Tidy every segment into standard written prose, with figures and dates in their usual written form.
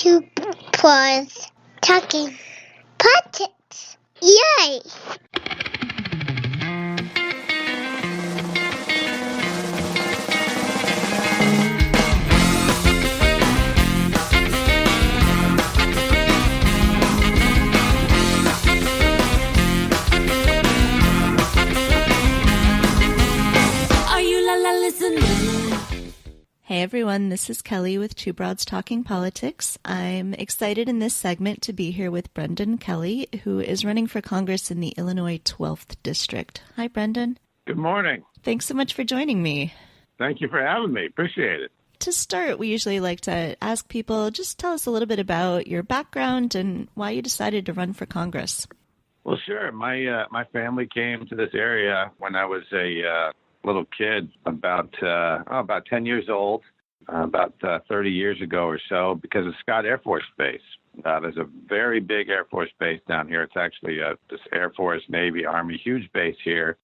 Two paws talking politics. Yay! Are you la la listening? Hey everyone, this is Kelly with Two Broads Talking Politics. I'm excited in this segment to be here with Brendan Kelly, who is running for Congress in the Illinois 12th District. Hi, Brendan. Good morning. Thanks so much for joining me. Thank you for having me. Appreciate it. To start, we usually like to ask people, just tell us a little bit about your background and why you decided to run for Congress. Well, sure. My family came to this area when I was a little kid, about 10 years old, about 30 years ago or so, because of Scott Air Force Base. There's a very big Air Force Base down here. It's actually this Air Force, Navy, Army, huge base here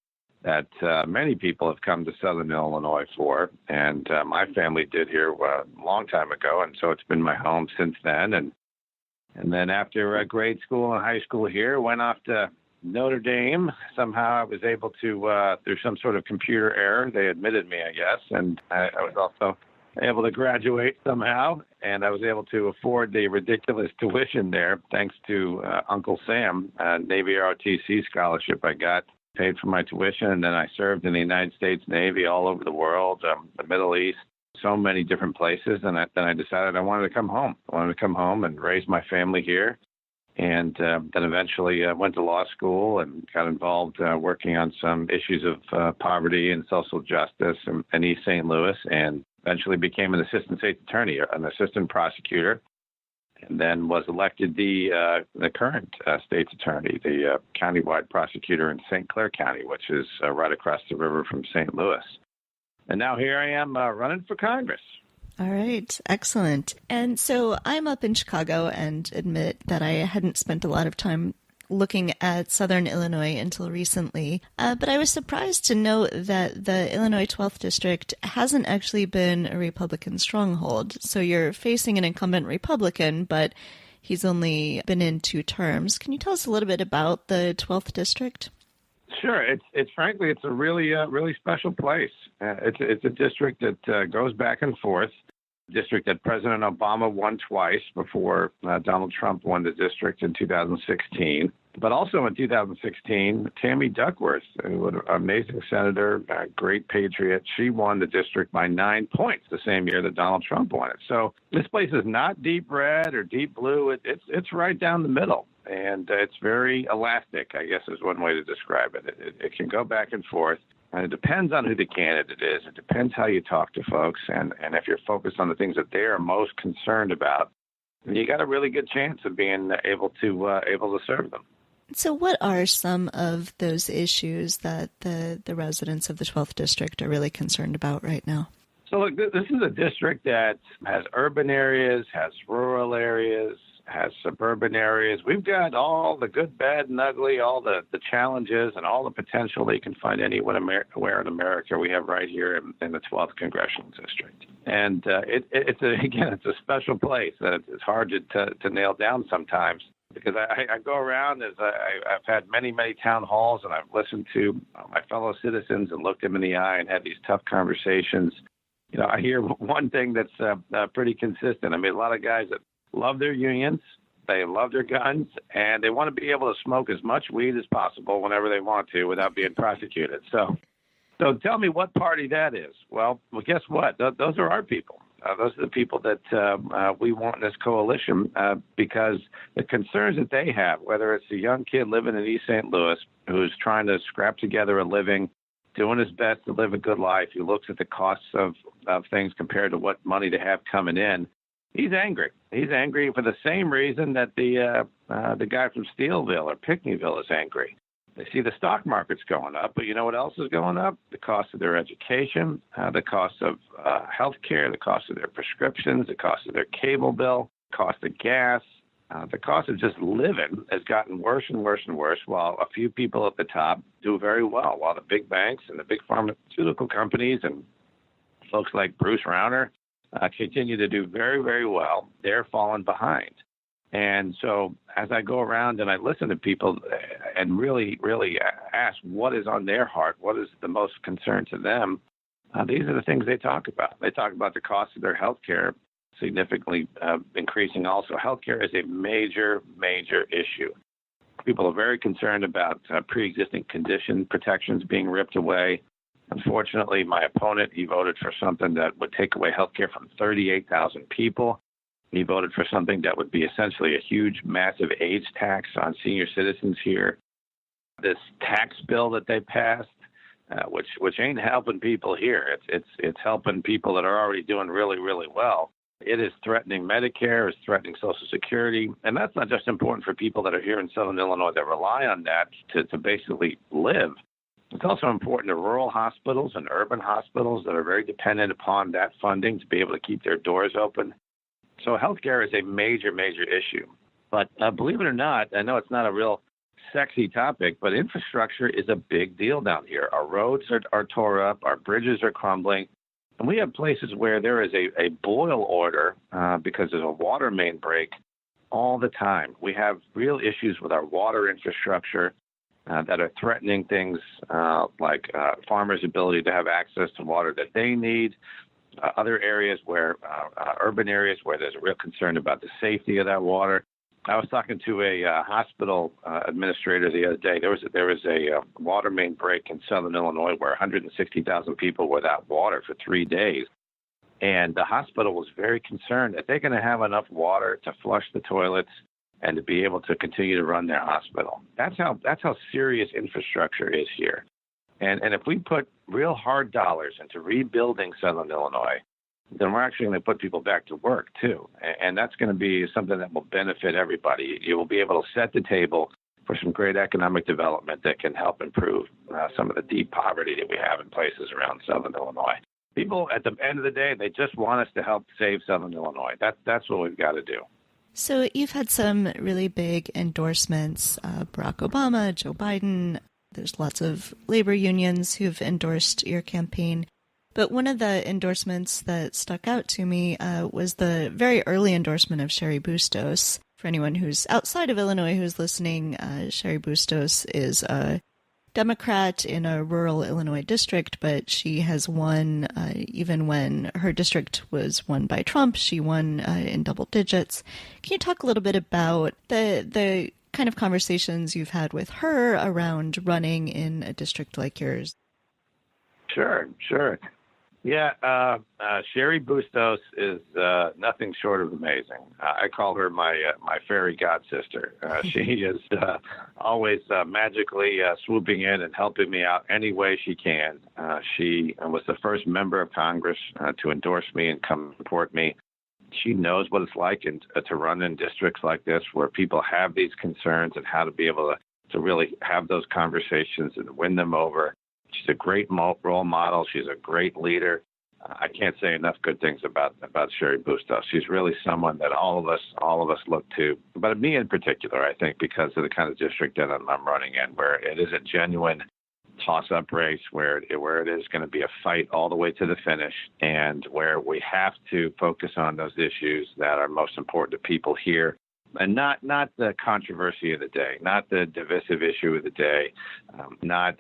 that many people have come to Southern Illinois for. And my family did here a long time ago, and so it's been my home since then. And then after grade school and high school here, went off to Notre Dame. Somehow I was able to, through some sort of computer error, they admitted me, I guess, and I was also able to graduate somehow, and I was able to afford the ridiculous tuition there, thanks to Uncle Sam, Navy ROTC scholarship I got, paid for my tuition, and then I served in the United States Navy all over the world, the Middle East, so many different places, and then I decided I wanted to come home. I wanted to come home and raise my family here. And then eventually went to law school and got involved working on some issues of poverty and social justice in East St. Louis, and eventually became an assistant state's attorney, an assistant prosecutor, and then was elected the current state's attorney, the countywide prosecutor in St. Clair County, which is right across the river from St. Louis. And now here I am running for Congress. All right. Excellent. And so I'm up in Chicago and admit that I hadn't spent a lot of time looking at Southern Illinois until recently. But I was surprised to note that the Illinois 12th District hasn't actually been a Republican stronghold. So you're facing an incumbent Republican, but he's only been in 2 terms. Can you tell us a little bit about the 12th District? Sure. It's frankly, it's a really special place. It's a district that goes back and forth. District that President Obama won twice before Donald Trump won the district in 2016. But also in 2016, Tammy Duckworth, who was an amazing senator, a great patriot, she won the district by 9 points the same year that Donald Trump won it. So this place is not deep red or deep blue. It's right down the middle. And it's very elastic, I guess is one way to describe it. It can go back and forth. And it depends on who the candidate is. It depends how you talk to folks. And if you're focused on the things that they are most concerned about, you got a really good chance of being able to serve them. So what are some of those issues that the residents of the 12th District are really concerned about right now? So look, this is a district that has urban areas, has rural areas, has suburban areas. We've got all the good, bad, and ugly, all the challenges and all the potential that you can find anywhere in America we have right here in the 12th Congressional District. And it's a special place that it's hard to nail down sometimes, because I go around, as I've had many town halls, and I've listened to my fellow citizens and looked them in the eye and had these tough conversations. You know, I hear one thing that's pretty consistent. I mean, a lot of guys that love their unions, they love their guns, and they want to be able to smoke as much weed as possible whenever they want to without being prosecuted. So tell me what party that is. Well, guess what? Those are our people. Those are the people that we want in this coalition, because the concerns that they have, whether it's a young kid living in East St. Louis who's trying to scrap together a living, doing his best to live a good life, who looks at the costs of things compared to what money they have coming in, he's angry. He's angry for the same reason that the guy from Steelville or Pinckneyville is angry. They see the stock market's going up, but you know what else is going up? The cost of their education, the cost of health care, the cost of their prescriptions, the cost of their cable bill, cost of gas. The cost of just living has gotten worse and worse and worse, while a few people at the top do very well, while the big banks and the big pharmaceutical companies and folks like Bruce Rauner continue to do very, very well. They're falling behind. And so as I go around and I listen to people and really, really ask what is on their heart, what is the most concern to them, these are the things they talk about. They talk about the cost of their health care significantly increasing also. Healthcare is a major, major issue. People are very concerned about pre-existing condition protections being ripped away. Unfortunately, my opponent, he voted for something that would take away healthcare from 38,000 people. He voted for something that would be essentially a huge, massive age tax on senior citizens here. This tax bill that they passed, which ain't helping people here. It's helping people that are already doing really, really well. It is threatening Medicare, it's threatening Social Security, and that's not just important for people that are here in Southern Illinois that rely on that to basically live. It's also important to rural hospitals and urban hospitals that are very dependent upon that funding to be able to keep their doors open. So healthcare is a major, major issue. But believe it or not, I know it's not a real sexy topic, but infrastructure is a big deal down here. Our roads are tore up, our bridges are crumbling. And we have places where there is a boil order because there's a water main break all the time. We have real issues with our water infrastructure that are threatening things like farmers' ability to have access to water that they need. Other areas where, urban areas where there's a real concern about the safety of that water. I was talking to a hospital administrator the other day. There was a water main break in Southern Illinois where 160,000 people were without water for 3 days. And the hospital was very concerned that they're going to have enough water to flush the toilets and to be able to continue to run their hospital. That's how serious infrastructure is here. And if we put real hard dollars into rebuilding Southern Illinois, then we're actually going to put people back to work, too. And that's going to be something that will benefit everybody. You will be able to set the table for some great economic development that can help improve some of the deep poverty that we have in places around Southern Illinois. People, at the end of the day, they just want us to help save Southern Illinois. That's what we've got to do. So you've had some really big endorsements, Barack Obama, Joe Biden. There's lots of labor unions who've endorsed your campaign. But one of the endorsements that stuck out to me was the very early endorsement of Cheri Bustos. For anyone who's outside of Illinois who's listening, Cheri Bustos is a Democrat in a rural Illinois district, but she has won, even when her district was won by Trump, she won in double digits. Can you talk a little bit about the kind of conversations you've had with her around running in a district like yours? Sure. Yeah, Cheri Bustos is nothing short of amazing. I call her my fairy god sister. She is always magically swooping in and helping me out any way she can. She was the first member of Congress to endorse me and come support me. She knows what it's like to run in districts like this where people have these concerns and how to be able to really have those conversations and win them over. She's a great role model. She's a great leader. I can't say enough good things about Cheri Bustos. She's really someone that all of us look to. But me in particular, I think, because of the kind of district that I'm running in, where it is a genuine toss-up race, where it is going to be a fight all the way to the finish, and where we have to focus on those issues that are most important to people here. And not the controversy of the day, not the divisive issue of the day, not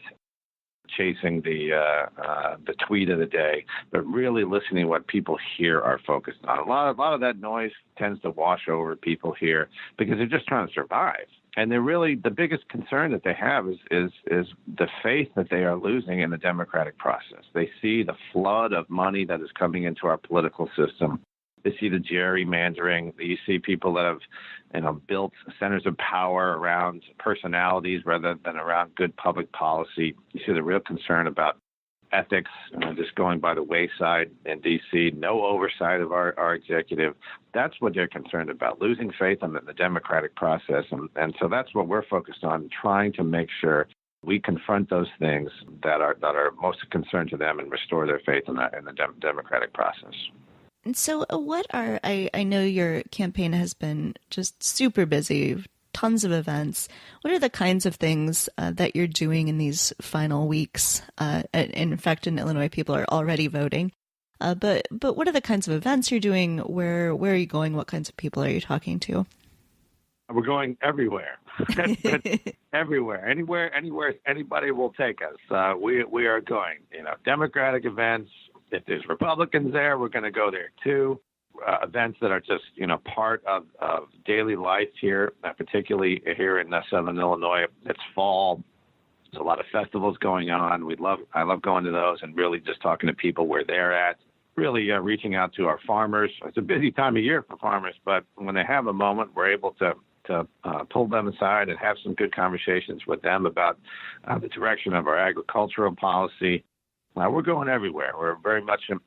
chasing the tweet of the day, but really listening to what people here are focused on. A lot of that noise tends to wash over people here because they're just trying to survive. And they're really, the biggest concern that they have is the faith that they are losing in the democratic process. They see the flood of money that is coming into our political system. They see the gerrymandering. You see people that have, built centers of power around personalities rather than around good public policy. You see the real concern about ethics just going by the wayside in D.C., no oversight of our executive. That's what they're concerned about, losing faith in the democratic process. And so that's what we're focused on, trying to make sure we confront those things that are most of concern to them and restore their faith in the democratic process. And so I know your campaign has been just super busy, tons of events. What are the kinds of things that you're doing in these final weeks? In fact, in Illinois, people are already voting. But what are the kinds of events you're doing? Where are you going? What kinds of people are you talking to? We're going everywhere, everywhere, anywhere anybody will take us. We are going. Democratic events. If there's Republicans there, we're going to go there too. Events that are just part of daily life here, particularly here in Southern Illinois. It's fall. There's a lot of festivals going on. I love going to those and really just talking to people where they're at. Really reaching out to our farmers. It's a busy time of year for farmers, but when they have a moment, we're able to pull them aside and have some good conversations with them about the direction of our agricultural policy. We're going everywhere.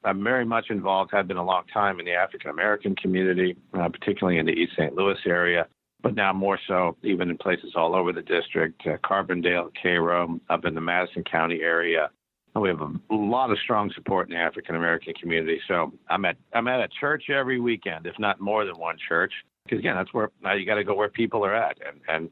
I'm very much involved, have been a long time in the African American community, particularly in the East St. Louis area, but now more so even in places all over the district, Carbondale, Cairo, up in the Madison County area. We have a lot of strong support in the African American community. So I'm at a church every weekend, if not more than one church. Because again, that's where you got to go where people are at and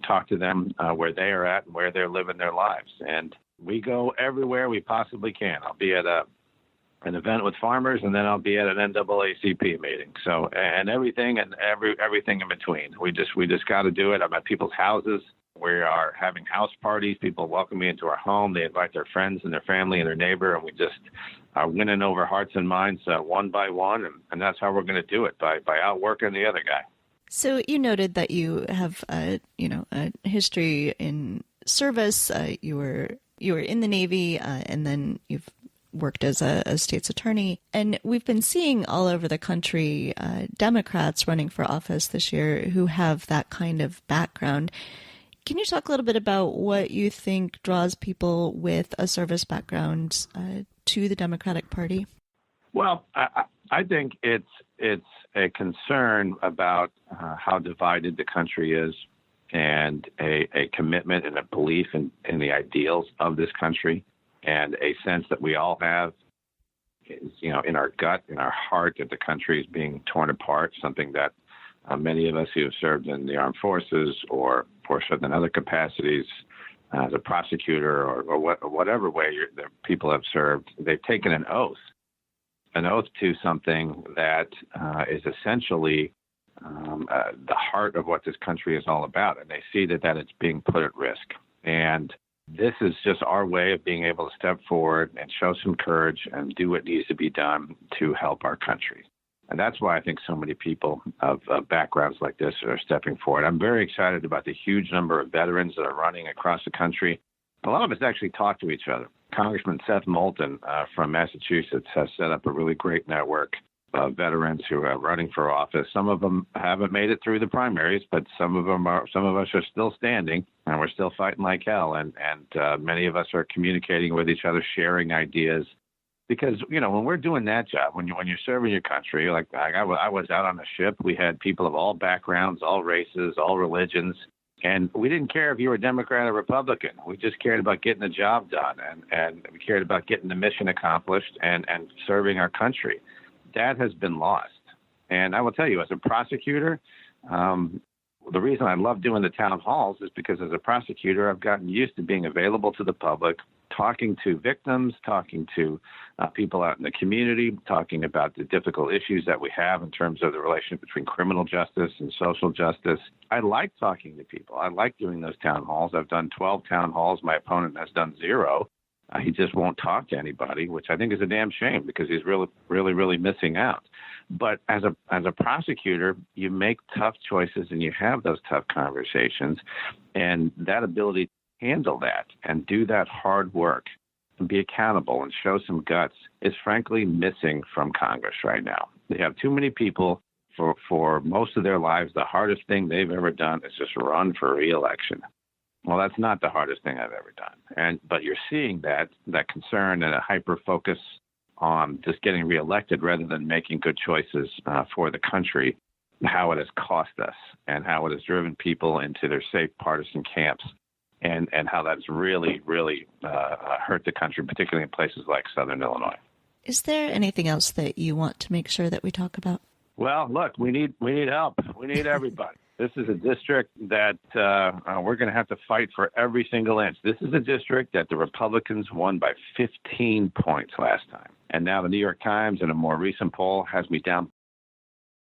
talk to them where they are at and where they're living their lives. And we go everywhere we possibly can. I'll be at an event with farmers, and then I'll be at an NAACP meeting. So and everything in between. We just got to do it. I'm at people's houses. We are having house parties. People welcome me into our home. They invite their friends and their family and their neighbor, and we just are winning over hearts and minds one by one, and that's how we're going to do it, by outworking the other guy. So you noted that you have a history in service. You were in the Navy, and then you've worked as a state's attorney. And we've been seeing all over the country Democrats running for office this year who have that kind of background. Can you talk a little bit about what you think draws people with a service background to the Democratic Party? Well, I think it's a concern about how divided the country is, and a commitment and a belief in the ideals of this country, and a sense that we all have, in our gut, in our heart, that the country is being torn apart, something that many of us who have served in the armed forces or served in other capacities as a prosecutor or whatever way the people have served, they've taken an oath to something that is essentially the heart of what this country is all about. And they see that it's being put at risk. And this is just our way of being able to step forward and show some courage and do what needs to be done to help our country. And that's why I think so many people of backgrounds like this are stepping forward. I'm very excited about the huge number of veterans that are running across the country. A lot of us actually talk to each other. Congressman Seth Moulton from Massachusetts has set up a really great network of veterans who are running for office. Some of them haven't made it through the primaries, but some of us are still standing, and we're still fighting like hell. And many of us are communicating with each other, sharing ideas. Because, when we're doing that job, when you're serving your country, like I was out on a ship, we had people of all backgrounds, all races, all religions, and we didn't care if you were Democrat or Republican. We just cared about getting the job done, and we cared about getting the mission accomplished and serving our country. That has been lost. And I will tell you, as a prosecutor, the reason I love doing the town halls is because as a prosecutor, I've gotten used to being available to the public, talking to victims, talking to people out in the community, talking about the difficult issues that we have in terms of the relationship between criminal justice and social justice. I like talking to people. I like doing those town halls. I've done 12 town halls. My opponent has done 0. He just won't talk to anybody, which I think is a damn shame because he's really, really, really missing out. But as a prosecutor, you make tough choices and you have those tough conversations, and that ability to handle that and do that hard work and be accountable and show some guts is frankly missing from Congress right now. They have too many people for most of their lives. The hardest thing they've ever done is just run for re-election. Well, that's not the hardest thing I've ever done. But you're seeing that concern and a hyper focus on just getting reelected rather than making good choices for the country, how it has cost us and how it has driven people into their safe partisan camps, and how that's really, really hurt the country, particularly in places like Southern Illinois. Is there anything else that you want to make sure that we talk about? Well, look, we need help. We need everybody. This is a district that we're going to have to fight for every single inch. This is a district that the Republicans won by 15 points last time. And now the New York Times, in a more recent poll, has me down